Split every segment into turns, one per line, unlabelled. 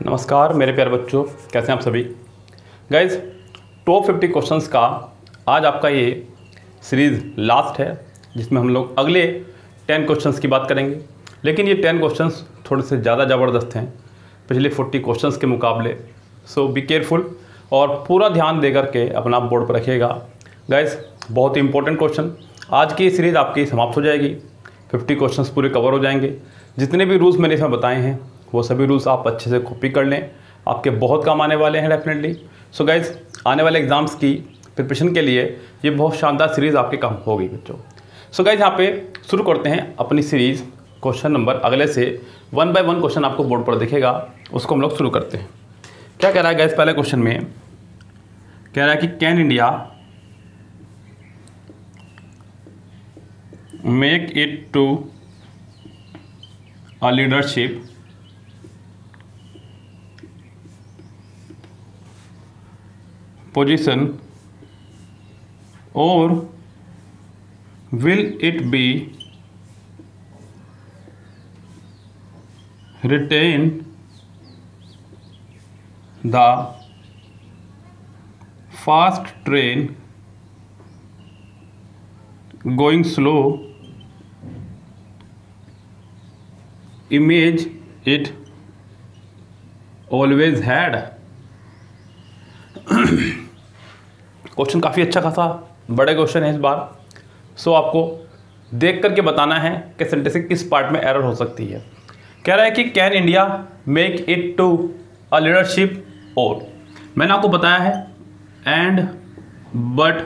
नमस्कार मेरे प्यारे बच्चों, कैसे हैं आप सभी। गाइज, टॉप 50 क्वेश्चंस का आज आपका ये सीरीज़ लास्ट है, जिसमें हम लोग अगले 10 क्वेश्चंस की बात करेंगे। लेकिन ये 10 क्वेश्चंस थोड़े से ज़्यादा ज़बरदस्त हैं पिछले 40 क्वेश्चंस के मुकाबले। सो बी केयरफुल और पूरा ध्यान दे करके अपना बोर्ड पर रखिएगा। गाइज, बहुत ही इंपॉर्टेंट क्वेश्चन। आज की सीरीज़ आपकी समाप्त हो जाएगी, 50 क्वेश्चंस पूरे कवर हो जाएंगे। जितने भी रूल्स मैंने इसमें बताए हैं वो सभी रूल्स आप अच्छे से कॉपी कर लें, आपके बहुत काम आने वाले हैं डेफिनेटली। सो गाइज, आने वाले एग्जाम्स की प्रिपरेशन के लिए ये बहुत शानदार सीरीज़ आपके काम होगी बच्चों। सो गाइज, यहाँ पे शुरू करते हैं अपनी सीरीज़। क्वेश्चन नंबर अगले से 1 बाय 1 क्वेश्चन आपको बोर्ड पर दिखेगा, उसको हम लोग शुरू करते हैं। क्या कह रहा है गाइज, पहले क्वेश्चन में कह रहा है कि can India make it to a leadership position or will it be retain the fast train going slow image it always had। Question काफ़ी अच्छा खासा बड़े क्वेश्चन है इस बार। सो आपको देख करके बताना है कि सेंटेंस के किस पार्ट में एरर हो सकती है। कह रहा है कि can India make it to a leadership और, मैंने आपको बताया है एंड बट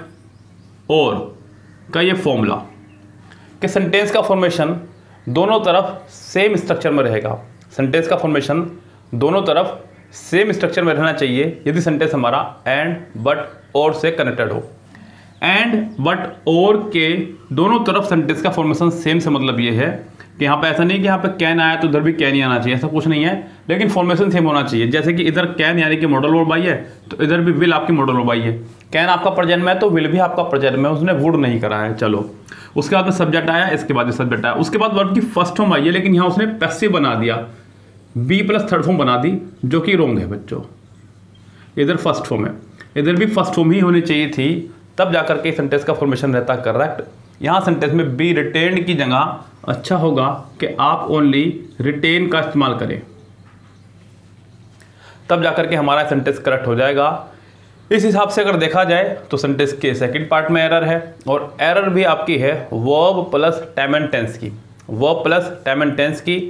और का ये फॉर्मूला कि सेंटेंस का फॉर्मेशन दोनों तरफ सेम स्ट्रक्चर में रहेगा। सेंटेंस का फॉर्मेशन दोनों तरफ सेम स्ट्रक्चर में रहना चाहिए यदि सेंटेंस हमारा एंड बट और से कनेक्टेड हो। एंड बट और के दोनों तरफ सेंटेंस का फॉर्मेशन सेम से मतलब ये है कि यहाँ पे ऐसा नहीं कि यहाँ पे कैन आया तो उधर भी कैन ही आना चाहिए, ऐसा कुछ नहीं है, लेकिन फॉर्मेशन सेम होना चाहिए। जैसे कि इधर कैन यानी कि मॉडल वर्ब आई है तो इधर भी विल आपकी मॉडल वर्ब आई है। कैन आपका प्रेजेंट में है तो विल भी आपका प्रेजेंट में, उसने वुड नहीं करा है। चलो, उसके बाद में सब्जेक्ट आया, इसके बाद सब्जेक्ट आया, उसके बाद वर्ब की फर्स्ट फॉर्म आई है, लेकिन यहाँ उसने पैसिव बना दिया, बी प्लस थर्ड फॉर्म बना दी, जो कि रोंग है बच्चों। इधर फर्स्ट फॉर्म है, इधर भी फर्स्ट फॉर्म ही होनी चाहिए थी, तब जाकर के सेंटेंस का फॉर्मेशन रहता करेक्ट। यहाँ सेंटेंस में बी रिटेन की जगह अच्छा होगा कि आप ओनली रिटेन का इस्तेमाल करें, तब जाकर के हमारा सेंटेंस करेक्ट हो जाएगा। इस हिसाब से अगर देखा जाए तो सेंटेंस के सेकंड पार्ट में एरर है, और एरर भी आपकी है verb plus time and tense की, verb plus time and tense की।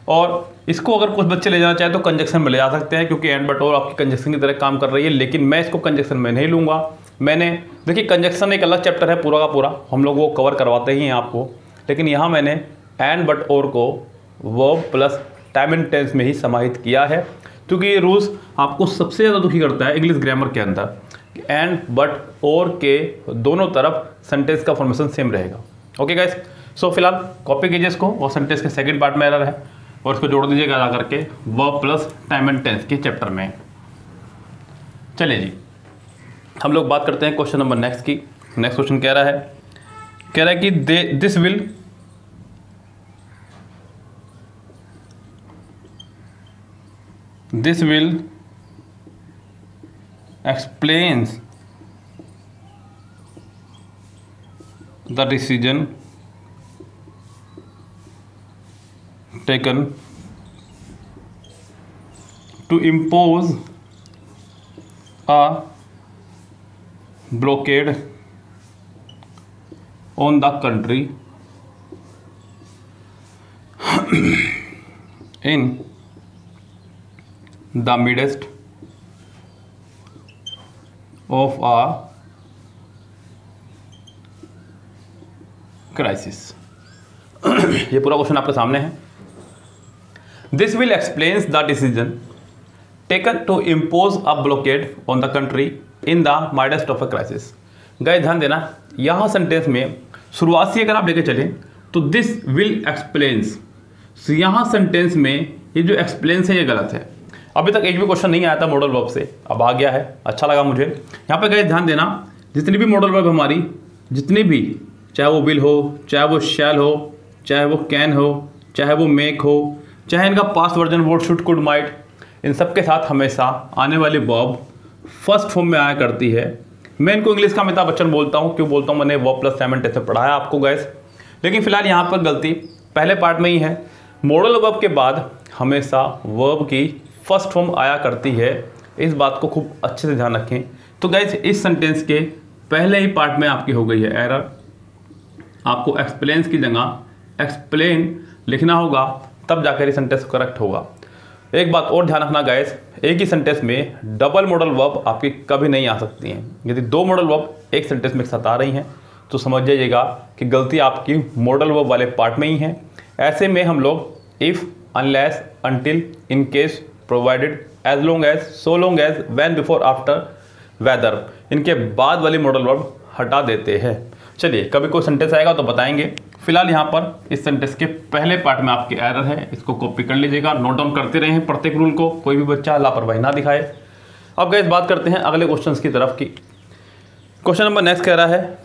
और इसको अगर कुछ बच्चे ले जाना चाहे तो कंजक्शन में ले जा सकते हैं, क्योंकि एंड बट और आपकी कंजक्शन की तरह काम कर रही है, लेकिन मैं इसको कंजक्शन में नहीं लूँगा। मैंने देखिए, कंजक्शन एक अलग चैप्टर है पूरा का पूरा, हम लोग वो कवर करवाते ही हैं आपको, लेकिन यहाँ मैंने एंड बट और को verb plus time and tense में ही समाहित किया है, क्योंकि ये रूल्स आपको सबसे ज़्यादा दुखी करता है इंग्लिश ग्रामर के अंदर। एंड बट और के दोनों तरफ सेंटेंस का फॉर्मेशन सेम रहेगा। ओके गाइस, सो फिलहाल कॉपी कीजिए इसको, और सेंटेंस के सेकंड पार्ट में एरर है और इसको जोड़ दीजिएगा जा करके verb plus time and tense के चैप्टर में। चलिए जी, हम लोग बात करते हैं क्वेश्चन नंबर नेक्स्ट की। नेक्स्ट क्वेश्चन कह रहा है कि this will explains the decision taken to impose a blockade on the country in the midst of a crisis। ये पूरा क्वेश्चन आपके सामने है। This will explains the decision taken to impose a blockade on the country in the midst of a crisis। Guys ध्यान देना, यहाँ sentence में शुरुआत से अगर आप लेके चलें तो दिस विल एक्सप्लेन्स, यहाँ सेंटेंस में ये जो एक्सप्लेन्स है ये गलत है। अभी तक एक भी क्वेश्चन नहीं आया था मॉडल वर्ब से, अब आ गया है, अच्छा लगा मुझे। यहाँ पे गाइस ध्यान देना, जितनी भी मॉडल वर्ब हमारी, जितनी भी, चाहे वो विल हो, चाहे वो शैल हो, चाहे वो कैन हो, चाहे वो मेक हो, चाहे इनका past version would, should, could, might, इन सब के साथ हमेशा आने वाली वर्ब फर्स्ट फॉर्म में आया करती है। मैं इनको इंग्लिश का अमिताभ बच्चन बोलता हूँ, क्यों बोलता हूँ, मैंने verb plus time and tense से पढ़ाया आपको गैस। लेकिन फिलहाल यहाँ पर गलती पहले पार्ट में ही है। मॉडल वर्ब के बाद हमेशा वर्ब की फर्स्ट फॉर्म आया करती है, इस बात को खूब अच्छे से ध्यान रखें। तो गैस इस सेंटेंस के पहले ही पार्ट में आपकी हो गई है एरर। आपको एक्सप्लेन्स की जगह एक्सप्लेन लिखना होगा, तब जाकर ये सेंटेंस करेक्ट होगा। एक बात और ध्यान रखना गाइस, एक ही सेंटेंस में डबल मॉडल वर्ब आपकी कभी नहीं आ सकती हैं। यदि दो मॉडल वर्ब एक सेंटेंस में एक साथ आ रही हैं तो समझ जाइएगा कि गलती आपकी मॉडल वर्ब वाले पार्ट में ही है। ऐसे में हम लोग if, unless, until, in case, provided, as long as, so long as, when, before, after, whether, इनके बाद वाली मॉडल वर्ब हटा देते हैं। चलिए कभी कोई सेंटेंस आएगा तो बताएंगे। फिलहाल यहाँ पर इस सेंटेंस के पहले पार्ट में आपके एरर है, इसको कॉपी कर लीजिएगा, नोट डाउन करते रहें प्रत्येक रूल को, कोई भी बच्चा लापरवाही ना दिखाए। अब गाइस बात करते हैं अगले क्वेश्चंस की तरफ की। क्वेश्चन नंबर नेक्स्ट कह रहा है,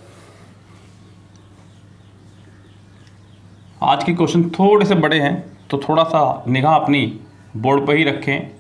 आज के क्वेश्चन थोड़े से बड़े हैं तो थोड़ा सा निगाह अपनी बोर्ड पर ही रखें।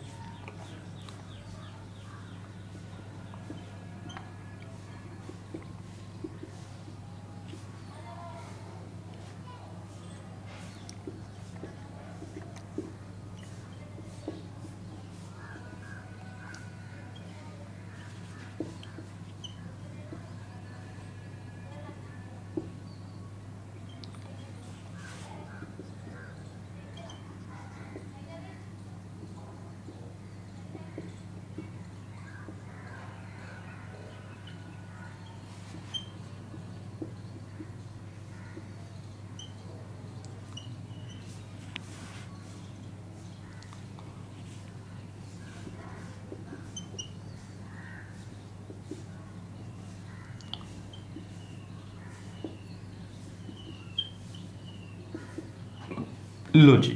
लो जी,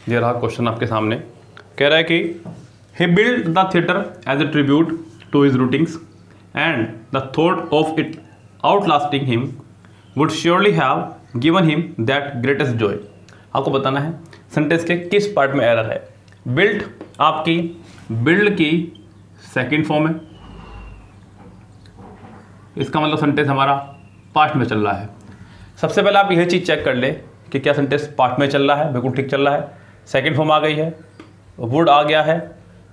ये रहा क्वेश्चन आपके सामने। कह रहा है कि he built the theater as a tribute to his routines and the thought of it outlasting him would surely have given him that greatest joy। आपको बताना है सेंटेंस के किस पार्ट में एरर है। बिल्ट आपकी बिल्ड की सेकंड फॉर्म है, इसका मतलब सेंटेंस हमारा पास्ट में चल रहा है। सबसे पहले आप यह चीज़ चेक कर ले कि क्या सेंटेंस पास्ट में चल रहा है, बिल्कुल ठीक चल रहा है। सेकंड फॉर्म आ गई है, वुड आ गया है,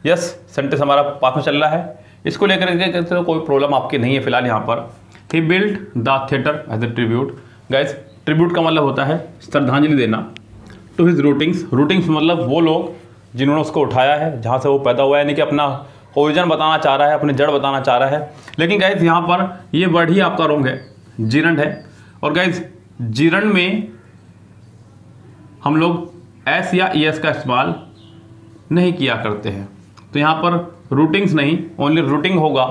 यस सेंटेंस हमारा पास्ट में चल रहा है। इसको लेकर के तो कोई प्रॉब्लम आपकी नहीं है फिलहाल यहाँ पर। ही build the theatre as a tribute. Guys tribute का मतलब होता है श्रद्धांजलि देना। टू हिज रूटिंग्स, रूटिंग्स मतलब वो लोग जिन्होंने उसको उठाया है, जहाँ से वो पैदा हुआ है, यानी कि अपना ओरिजिन बताना चाह रहा है, अपनी जड़ बताना चाह रहा है। लेकिन गाइस यहाँ पर ये वर्ड ही आपका रॉन्ग है, जीरंड है। और गाइस जीरंड में हम लोग एस या ई एस का इस्तेमाल नहीं किया करते हैं, तो यहाँ पर रूटिंग्स नहीं, ओनली रूटिंग होगा,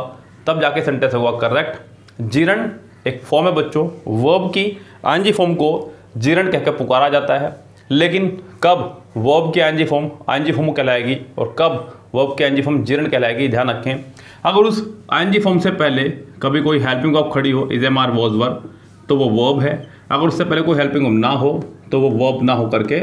तब जाके सेंटेंस होगा करेक्ट। जीरंड एक फॉर्म है बच्चों, वर्ब की आईएनजी फॉर्म को जीरंड कहकर पुकारा जाता है। लेकिन कब वर्ब की आईएनजी फॉर्म कहलाएगी और कब वर्ब की आईएनजी फॉर्म जीरंड कहलाएगी, ध्यान रखें। अगर उस आईएनजी फॉर्म से पहले कभी कोई हेल्पिंग वर्ब खड़ी हो, is am are was verb, तो वो वर्ब है। अगर उससे पहले कोई हेल्पिंग वर्ब ना हो तो वो वर्ब ना हो करके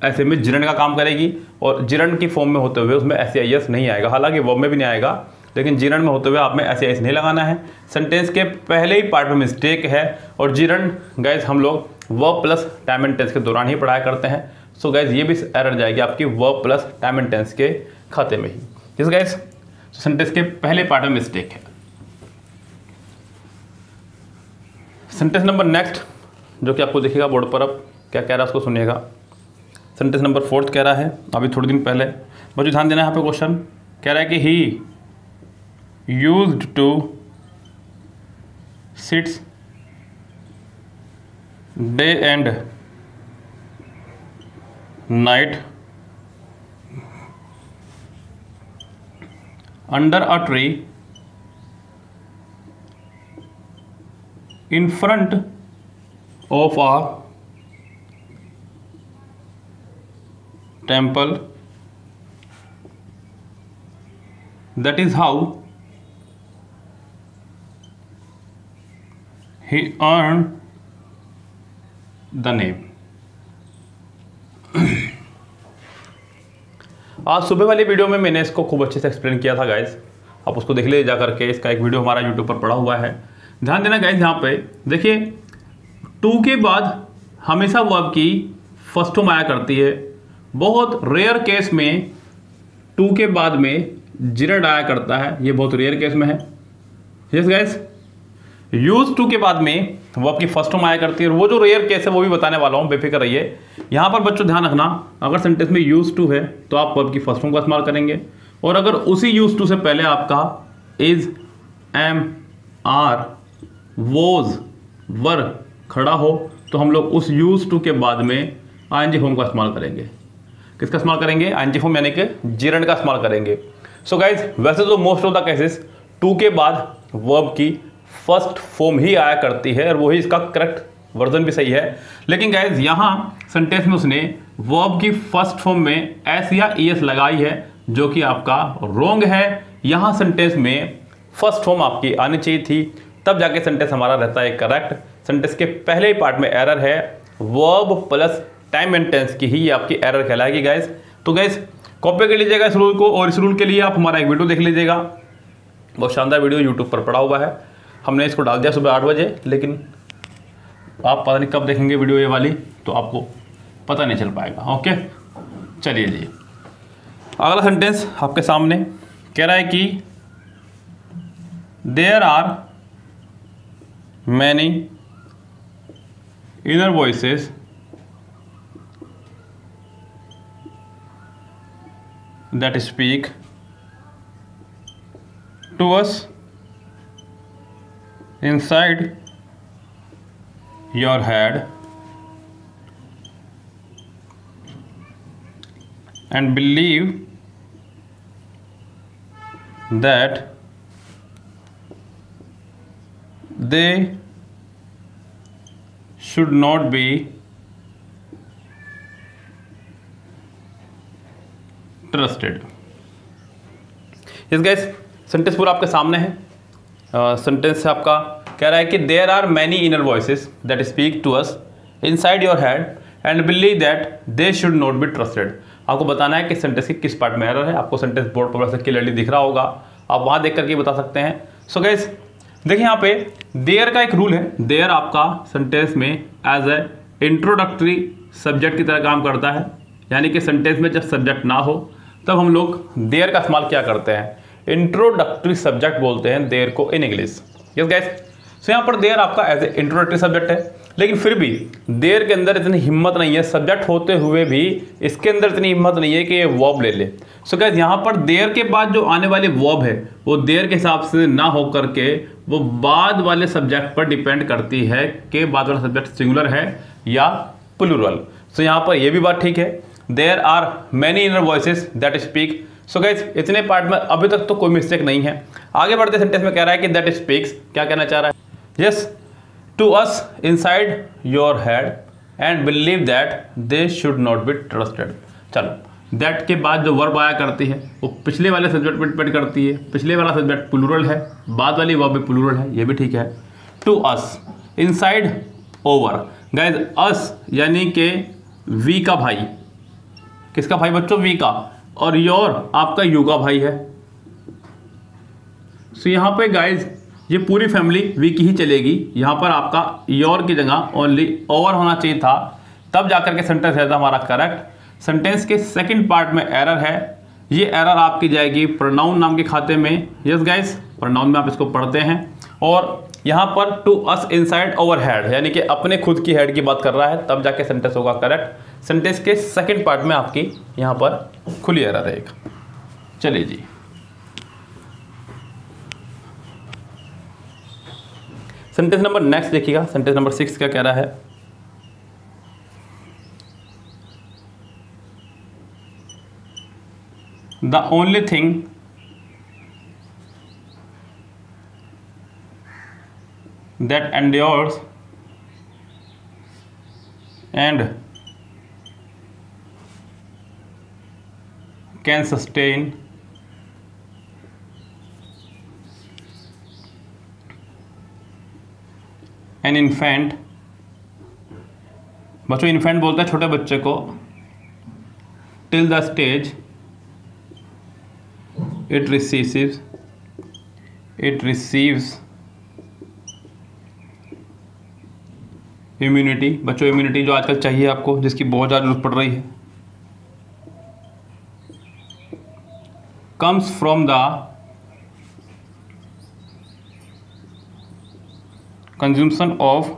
ऐसे में जीरंड का काम करेगी। और जीरंड की फॉर्म में होते हुए उसमें एस आई एस नहीं आएगा, हालांकि वर्ब में भी नहीं आएगा, लेकिन जीरंड में होते हुए आप में एस आई एस नहीं लगाना है। सेंटेंस के पहले ही पार्ट में मिस्टेक है। और जीरंड गाइज हम लोग verb plus time and tense के दौरान ही पढ़ाया करते हैं। सो गाइज ये भी एरर जाएगी आपकी verb plus time and tense के खाते में ही। जिस गाइज सेंटेंस के पहले पार्ट में मिस्टेक है। सेंटेंस नंबर नेक्स्ट जो कि आपको दिखेगा बोर्ड पर, अब क्या कह रहा है उसको सुनिएगा। सेंटेंस नंबर 4 कह रहा है, अभी थोड़े दिन पहले, मुझे ध्यान देना है यहाँ पे। क्वेश्चन कह रहा है कि he used to sits day and night under a tree in front of a temple. That is how he earned the name. आज सुबह वाली वीडियो में मैंने इसको खूब अच्छे से एक्सप्लेन किया था गाइज, आप उसको देख लीजिए जा करके, इसका एक वीडियो हमारा यूट्यूब पर पड़ा हुआ है। ध्यान देना गाइज, यहाँ पे देखिए टू के बाद हमेशा वर्ब की फर्स्ट फॉर्म आया करती है। बहुत रेयर केस में टू के बाद में जिरड आया करता है, ये बहुत रेयर केस में है। यस गाइज, यूज टू के बाद में वर्ब की फर्स्ट फॉर्म आया करती है, और वो जो रेयर केस है वो भी बताने वाला हूँ, बेफिक्र रहिए। यहाँ पर बच्चों ध्यान रखना, अगर सेंटेंस में यूज टू है तो आप वर्ब की फर्स्ट फॉर्म का इस्तेमाल करेंगे, और अगर उसी यूज टू से पहले आपका इज, एम, आर, वोज, वर खड़ा हो तो हम लोग उस यूज टू के बाद में आईएनजी फॉर्म का इस्तेमाल करेंगे। किसका इस्तेमाल करेंगे? आईएनजी फॉर्म यानी कि जिरंड का इस्तेमाल करेंगे। सो गाइज, वैसे तो most of the cases to के बाद वर्ब की फर्स्ट फॉर्म ही आया करती है, और वही इसका करेक्ट वर्जन भी सही है। लेकिन गाइज यहाँ सेंटेंस में उसने वर्ब की फर्स्ट फॉर्म में एस या ईएस लगाई है, जो कि आपका रॉन्ग है। यहाँ सेंटेंस में फर्स्ट फॉर्म आपकी आनी चाहिए थी, तब जाके सेंटेंस हमारा रहता है करेक्ट। सेंटेंस के पहले ही पार्ट में एरर है, verb plus time and tense की ही ये आपकी एरर कहलाएगी गाइज। तो गाइज कॉपी कर लीजिएगा इस रूल को, और इस रूल के लिए आप हमारा एक वीडियो देख लीजिएगा, बहुत शानदार वीडियो यूट्यूब पर पड़ा हुआ है। हमने इसको डाल दिया सुबह 8 बजे, लेकिन आप पता नहीं कब देखेंगे वीडियो ये वाली, तो आपको पता नहीं चल पाएगा। ओके, चलिए जी, अगला सेंटेंस आपके सामने कह रहा है कि there are many inner voices that speak to us inside your head and believe that they should not be trusted. Yes guys, sentence पूरा आपके सामने है। सेंटेंस आपका कह रहा है कि there are many inner voices that speak to us inside your head and believe that they should not be trusted. आपको बताना है कि सेंटेंस के किस पार्ट में एरर है। आपको सेंटेंस बोर्ड पर वैसे क्लियरली दिख रहा होगा, आप वहाँ देख करके बता सकते हैं। सो गाइस देखिए, यहाँ पे देयर का एक रूल है। देयर आपका सेंटेंस में एज ए इंट्रोडक्टरी सब्जेक्ट की तरह काम करता है, यानी कि सेंटेंस में जब सब्जेक्ट ना हो तब हम लोग देयर का इस्तेमाल क्या करते हैं? इंट्रोडक्टरी सब्जेक्ट बोलते हैं देयर को इन इंग्लिश। यस गाइस, सो यहाँ पर देयर आपका एज ए इंट्रोडक्टरी सब्जेक्ट है, लेकिन फिर भी देयर के अंदर इतनी हिम्मत नहीं है, सब्जेक्ट होते हुए भी इसके अंदर इतनी हिम्मत नहीं है कि ये वर्ब ले ले। सो गाइस यहाँ पर देयर के बाद जो आने वाली वर्ब है वो देयर के हिसाब से ना हो करके वो बाद वाले सब्जेक्ट पर डिपेंड करती है कि बाद वाला सब्जेक्ट सिंगुलर है या प्लूरल। सो यहाँ पर ये भी बात ठीक है, there are many inner voices that speak. So guys इतने पार्ट में अभी तक तो कोई मिस्टेक नहीं है। आगे बढ़ते सेंटेंस में कह रहा है कि दैट स्पीक्स, क्या कहना चाह रहा है? Yes, to us inside your head and believe that they should not be trusted. चलो, दैट के बाद जो वर्ब आया करती है वो पिछले वाले सब्जेक्ट पर डिपेंड करती है। पिछले वाला सब्जेक्ट प्लूरल है, बाद वाली वर्ब भी प्लूरल है, ये भी ठीक है। To us, inside, over. Guys us यानी कि वी का भाई, किसका भाई बच्चों? वी का, और योर आपका यू का भाई है। सो यहाँ पे गाइज ये पूरी फैमिली वी की ही चलेगी। यहाँ पर आपका योर की जगह ओनली ओवर होना चाहिए था, तब जाकर के सेंटेंस रहता हमारा करेक्ट। सेंटेंस के सेकंड पार्ट में एरर है, ये एरर आपकी जाएगी प्रोनाउन नाम के खाते में। यस गाइज, प्रोनाउन में आप इसको पढ़ते हैं, और यहाँ पर to us inside over head यानी कि अपने खुद की हेड की बात कर रहा है, तब जाके सेंटेंस होगा करेक्ट। सेंटेंस के सेकंड पार्ट में आपकी यहाँ पर खुली एरर है एक। चलिए जी, सेंटेंस नंबर नेक्स्ट देखिएगा। सेंटेंस नंबर 6 क्या कह रहा है? The only thing that endures and can sustain an infant। बच्चों इन्फेंट बोलते हैं छोटे बच्चे को, till the stage it receives immunity. बच्चों इम्यूनिटी जो आजकल चाहिए आपको, जिसकी बहुत ज़्यादा जरूरत पड़ रही है, comes from the consumption of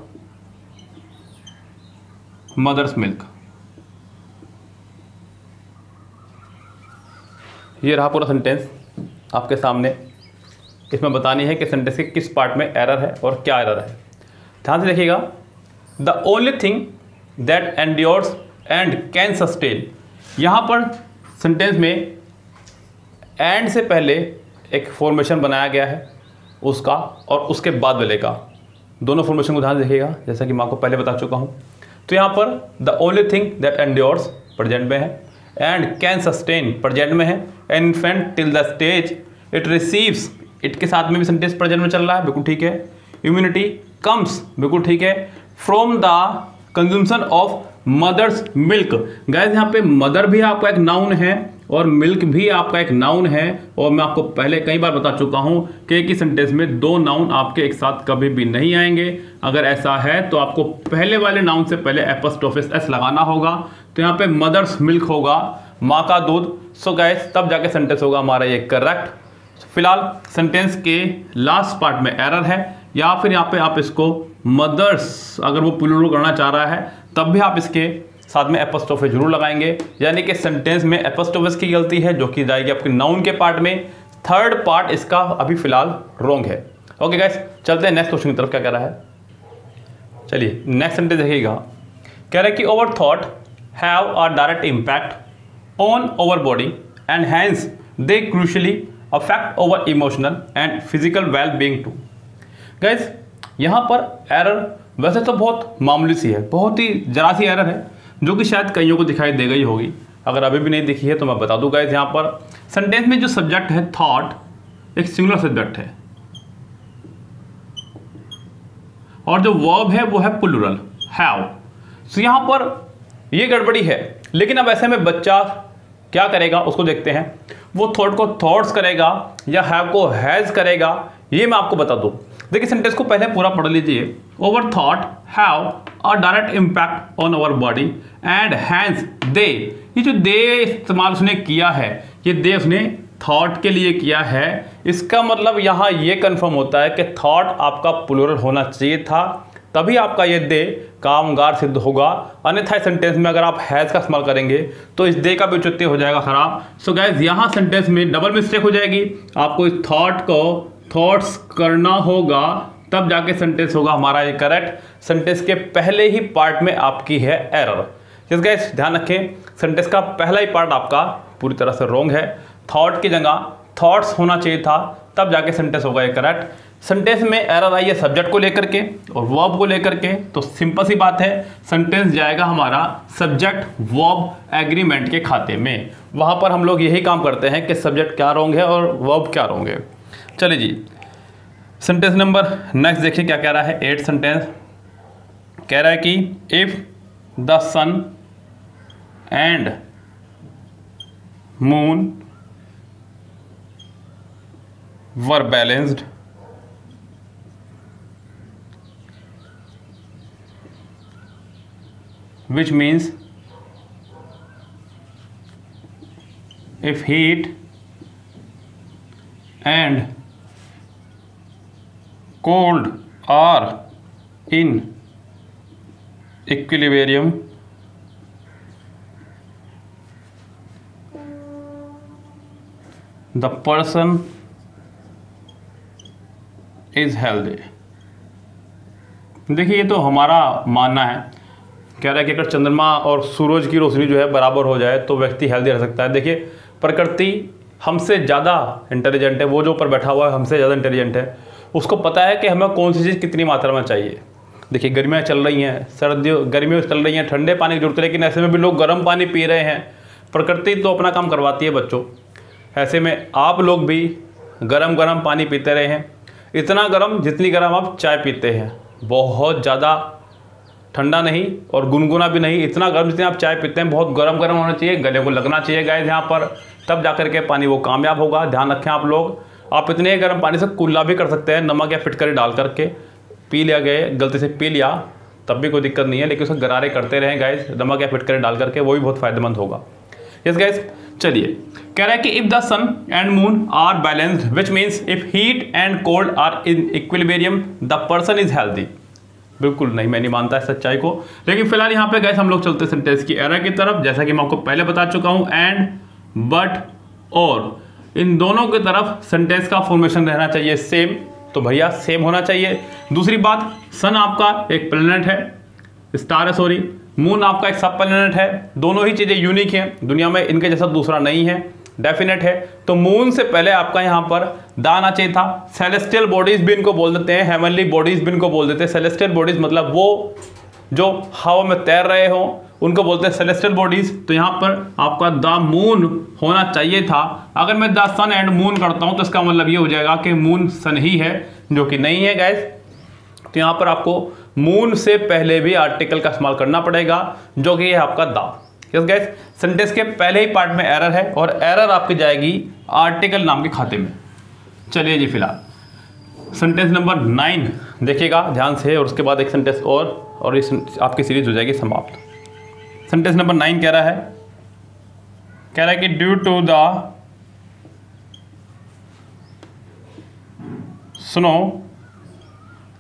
mother's milk. ये रहा पूरा सेंटेंस आपके सामने। इसमें बतानी है कि सेंटेंस के किस पार्ट में एरर है और क्या एरर है। ध्यान से देखिएगा। The only thing that endures and can sustain, यहाँ पर सेंटेंस में एंड से पहले एक फॉर्मेशन बनाया गया है उसका, और उसके बाद वाले का, दोनों फॉर्मेशन को ध्यान से देखिएगा, जैसा कि मैं आपको पहले बता चुका हूँ। तो यहाँ पर the only thing that endures present में है, एंड कैन सस्टेन प्रेजेंट में है, an infant till the stage it receives, it के साथ में भी सेंटेंस प्रेजेंट में चल रहा है, बिल्कुल ठीक है। इम्यूनिटी कम्स, बिल्कुल ठीक है, from the consumption of mother's milk. Guys यहाँ पे मदर भी आपका एक नाउन है और मिल्क भी आपका एक नाउन है, और मैं आपको पहले कई बार बता चुका हूँ कि एक ही सेंटेंस में दो नाउन आपके एक साथ कभी भी नहीं आएंगे। अगर ऐसा है तो आपको पहले वाले नाउन से पहले एपोस्ट्रोफिस एस लगाना होगा। तो यहाँ पे मदर्स मिल्क होगा, माँ का दूध। सो गाइस तब जाके सेंटेंस होगा हमारा ये करेक्ट। फिलहाल सेंटेंस के लास्ट पार्ट में एरर है, या फिर यहाँ पे आप इसको मदर्स, अगर वो प्लूरल करना चाह रहा है तब भी आप इसके साथ में एपोस्ट्रोफिस जरूर लगाएंगे, यानी कि सेंटेंस में एपोस्ट्रोफिस की गलती है जो कि जाएगी आपके नाउन के पार्ट में। थर्ड पार्ट इसका अभी फिलहाल रॉन्ग है। ओके गाइस, चलते हैं नेक्स्ट क्वेश्चन की तरफ। क्या कह रहा है, चलिए नेक्स्ट सेंटेंस देखिएगा। कह रहा है कि over thought have a direct impact on over body and hence they crucially affect over emotional and physical well being too. Guys यहाँ पर एरर वैसे तो बहुत मामूली सी है, बहुत ही जरा सी एरर है, जो कि शायद कईयों को दिखाई दे गई होगी। अगर अभी भी नहीं दिखी है तो मैं बता दूं गाइस, यहाँ पर सेंटेंस में जो सब्जेक्ट है थॉट, एक सिंगुलर सब्जेक्ट है, और जो वर्ब है वो है प्लूरल हैव। सो यहाँ पर ये गड़बड़ी है, लेकिन अब ऐसे में बच्चा क्या करेगा उसको देखते हैं। वो थॉट को थॉट्स करेगा या हैव को हैज करेगा, ये मैं आपको बता दूं। देखिए सेंटेंस को पहले पूरा पढ़ लीजिए। Over thought have a direct impact on our body and hence they, ये जो दे इस्तेमाल उसने किया है, ये दे उसने थॉट के लिए किया है। इसका मतलब यहाँ ये कंफर्म होता है कि थॉट आपका प्लूरल होना चाहिए था, तभी आपका ये दे कामगार सिद्ध होगा। अन्यथा सेंटेंस में अगर आप हैज का इस्तेमाल करेंगे तो इस दे का भी औचित्य हो जाएगा खराब। सो गाइस यहाँ सेंटेंस में डबल मिस्टेक हो जाएगी, आपको इस थॉट को थॉट्स करना होगा, तब जाके सेंटेंस होगा हमारा ये करेक्ट। सेंटेंस के पहले ही पार्ट में आपकी है एरर। जिस गाइस ध्यान रखें, सेंटेंस का पहला ही पार्ट आपका पूरी तरह से रॉन्ग है। थॉट की जगह थॉट्स होना चाहिए था, तब जाके सेंटेंस होगा ये करेक्ट। सेंटेंस में एरर आई है सब्जेक्ट को लेकर के और वर्ब को लेकर के, तो सिंपल सी बात है, सेंटेंस जाएगा हमारा सब्जेक्ट वर्ब एग्रीमेंट के खाते में। वहाँ पर हम लोग यही काम करते हैं कि सब्जेक्ट क्या रॉन्ग है और वर्ब क्या रॉन्ग है। चलिए जी, सेंटेंस नंबर नेक्स्ट देखिए क्या कह रहा है। 8 सेंटेंस कह रहा है कि if the sun and moon were balanced which means if heat and cold are in equilibrium, the person is healthy। देखिए ये तो हमारा मानना है, कह रहा है कि अगर चंद्रमा और सूरज की रोशनी जो है बराबर हो जाए तो व्यक्ति हेल्दी रह सकता है। देखिए प्रकृति हमसे ज़्यादा इंटेलिजेंट है, वो जो ऊपर बैठा हुआ है हमसे ज़्यादा इंटेलिजेंट है, उसको पता है कि हमें कौन सी चीज़ कितनी मात्रा में चाहिए। देखिए गर्मियाँ चल रही हैं, सर्दियों गर्मियों चल रही हैं, ठंडे पानी की जरूरत है, लेकिन ऐसे में भी लोग गर्म पानी पी रहे हैं। प्रकृति तो अपना काम करवाती है बच्चों। ऐसे में आप लोग भी गर्म गर्म पानी पीते रहे हैं, इतना गर्म जितनी गर्म आप चाय पीते हैं, बहुत ज़्यादा ठंडा नहीं और गुनगुना भी नहीं, इतना गर्म जितने आप चाय पीते हैं, बहुत गर्म गर्म होना चाहिए, गले को लगना चाहिए गाइस यहाँ पर, तब जाकर के पानी वो कामयाब होगा। ध्यान रखें आप लोग, आप इतने गर्म पानी से कुल्ला भी कर सकते हैं, नमक या फिटकरी डाल करके पी लिया गए, गलती से पी लिया तब भी कोई दिक्कत नहीं है, लेकिन उसको गरारे करते रहें गाइस, नमक या फिटकरी डाल करके, वो भी बहुत फायदेमंद होगा। यस गाइस, चलिए कह रहा है कि if the sun and moon are balanced which means if heat and cold are in equilibrium the person is healthy. बिल्कुल नहीं, मैं नहीं मानता है सच्चाई को, लेकिन फिलहाल यहाँ पे गाइस हम लोग चलते सेंटेंस की एरर की तरफ। जैसा कि मैं आपको पहले बता चुका हूँ, एंड, बट, और, इन दोनों की तरफ सेंटेंस का फॉर्मेशन रहना चाहिए सेम, तो भैया सेम होना चाहिए। दूसरी बात, सन आपका एक प्लैनेट है, स्टार है सॉरी, मून आपका एक सब प्लैनेट है, दोनों ही चीज़ें यूनिक हैं, दुनिया में इनके जैसा दूसरा नहीं है, डेफिनेट है। तो मून से पहले आपका यहाँ पर द आना चाहिए था। सेलेस्टियल बॉडीज भी इनको बोल देते हैं, हेवनली बॉडीज भी इनको बोल देते हैं। सेलेस्टियल बॉडीज मतलब वो जो हवा में तैर रहे हो उनको बोलते हैं सेलेस्टियल बॉडीज। तो यहाँ पर आपका द मून होना चाहिए था। अगर मैं द सन एंड मून करता हूँ तो इसका मतलब ये हो जाएगा कि मून सन ही है, जो कि नहीं है गाइस। तो यहाँ पर आपको मून से पहले भी आर्टिकल का इस्तेमाल करना पड़ेगा, जो कि है आपका द। यस गाइस, सेंटेंस के पहले ही पार्ट में एरर है और एरर आपकी जाएगी आर्टिकल नाम के खाते में। चलिए जी, फिलहाल सेंटेंस नंबर 9 देखिएगा ध्यान से, और उसके बाद एक सेंटेंस और इस आपकी सीरीज हो जाएगी समाप्त। सेंटेंस नंबर 9 कह रहा है कि due to the snow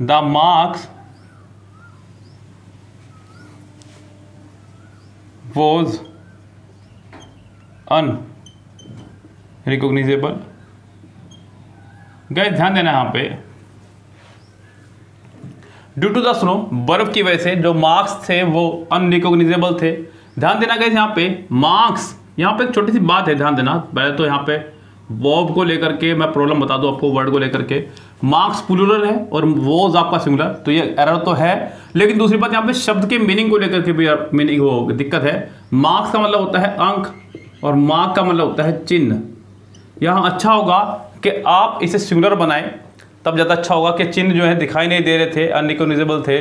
the marks was unrecognizable। Guys ध्यान देना यहाँ पे, ड्यू टू द स्नो, बर्फ की वजह से जो मार्क्स थे वो अनरिकॉग्निजेबल थे। ध्यान देना गाइस, यहाँ पे मार्क्स, यहाँ पे एक छोटी सी बात है, ध्यान देना। पहले तो यहाँ पे वर्ब को लेकर के मैं प्रॉब्लम बता दूं आपको, वर्ड को लेकर के मार्क्स प्लूरल है और वोज आपका सिंगुलर, तो ये एरर तो है। लेकिन दूसरी बात यहाँ पे शब्द के मीनिंग को लेकर के भी मीनिंग वो दिक्कत है। मार्क्स का मतलब होता है अंक और मार्क का मतलब होता है चिन्ह। यहाँ अच्छा होगा कि आप इसे सिंगुलर बनाएं, तब ज़्यादा अच्छा होगा कि चिन्ह जो है दिखाई नहीं दे रहे थे, अनरिकॉग्नाइजेबल थे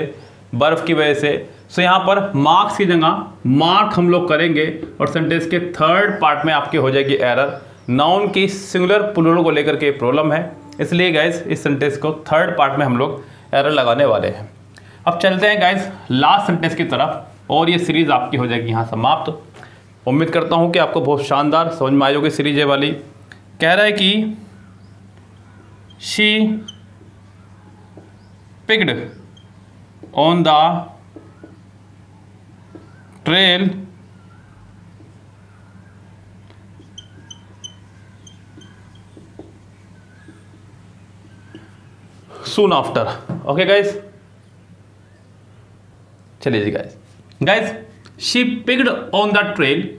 बर्फ की वजह से। सो यहाँ पर मार्क्स की जगह मार्क हम लोग करेंगे और सेंटेंस के थर्ड पार्ट में आपकी हो जाएगी एरर। नाउन की सिंगुलर प्लूरल को लेकर के प्रॉब्लम है, इसलिए गाइस इस सेंटेंस को थर्ड पार्ट में हम लोग एरर लगाने वाले हैं। अब चलते हैं गाइस लास्ट सेंटेंस की तरफ, और ये सीरीज आपकी हो जाएगी यहाँ समाप्त। उम्मीद करता हूँ कि आपको बहुत शानदार समझ में आई होगी सीरीज ये वाली। कह रहा है कि she picked on the trail soon after। Okay guys, चलिए जी guys, she picked on the trail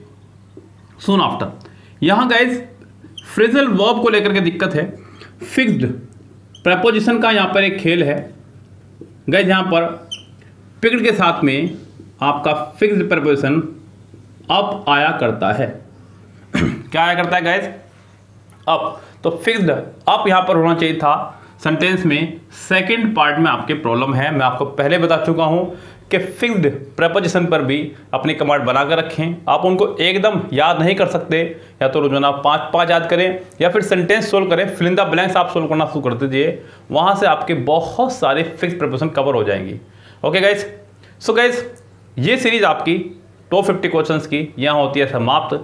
soon after। यहां गाइस फ्रेजल वर्ब को लेकर के दिक्कत है। फिक्स्ड प्रेपोजिशन का यहां पर एक खेल है गाइस। यहां पर पिक्ड के साथ में आपका फिक्स्ड प्रेपोजिशन अप आया करता है। क्या आया करता है गाइस? अप। तो फिक्स्ड अप यहां पर होना चाहिए था सेंटेंस में। सेकंड पार्ट में आपके प्रॉब्लम है। मैं आपको पहले बता चुका हूं कि फिक्स्ड प्रेपोजिशन पर भी अपनी कमांड बनाकर रखें। आप उनको एकदम याद नहीं कर सकते, या तो रोजाना 5 याद करें या फिर सेंटेंस सोल्व करें। फिल इन द ब्लैंक्स आप सोल्व करना शुरू कर दीजिए, वहां से आपके बहुत सारे फिक्स्ड प्रेपोजिशन कवर हो जाएंगी। ओके गाइस, सो गाइस ये सीरीज आपकी टॉप 50 क्वेश्चंस की यहाँ होती है समाप्त।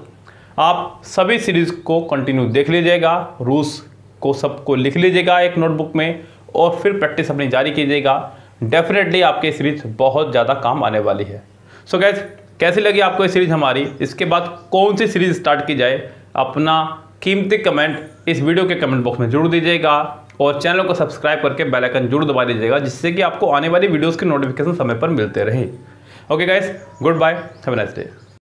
आप सभी सीरीज को कंटिन्यू देख लीजिएगा, रूल्स को सबको लिख लीजिएगा एक नोटबुक में, और फिर प्रैक्टिस अपनी जारी कीजिएगा। डेफिनेटली आपके सीरीज बहुत ज़्यादा काम आने वाली है। सो गाइस, कैसी लगी आपको ये सीरीज हमारी? इसके बाद कौन सी सीरीज स्टार्ट की जाए, अपना कीमती कमेंट इस वीडियो के कमेंट बॉक्स में जरूर दीजिएगा, और चैनल को सब्सक्राइब करके बेल आइकन जरूर दबा दीजिएगा, जिससे कि आपको आने वाली वीडियोज़ के नोटिफिकेशन समय पर मिलते रहे। Okay guys, good bye, have a nice day.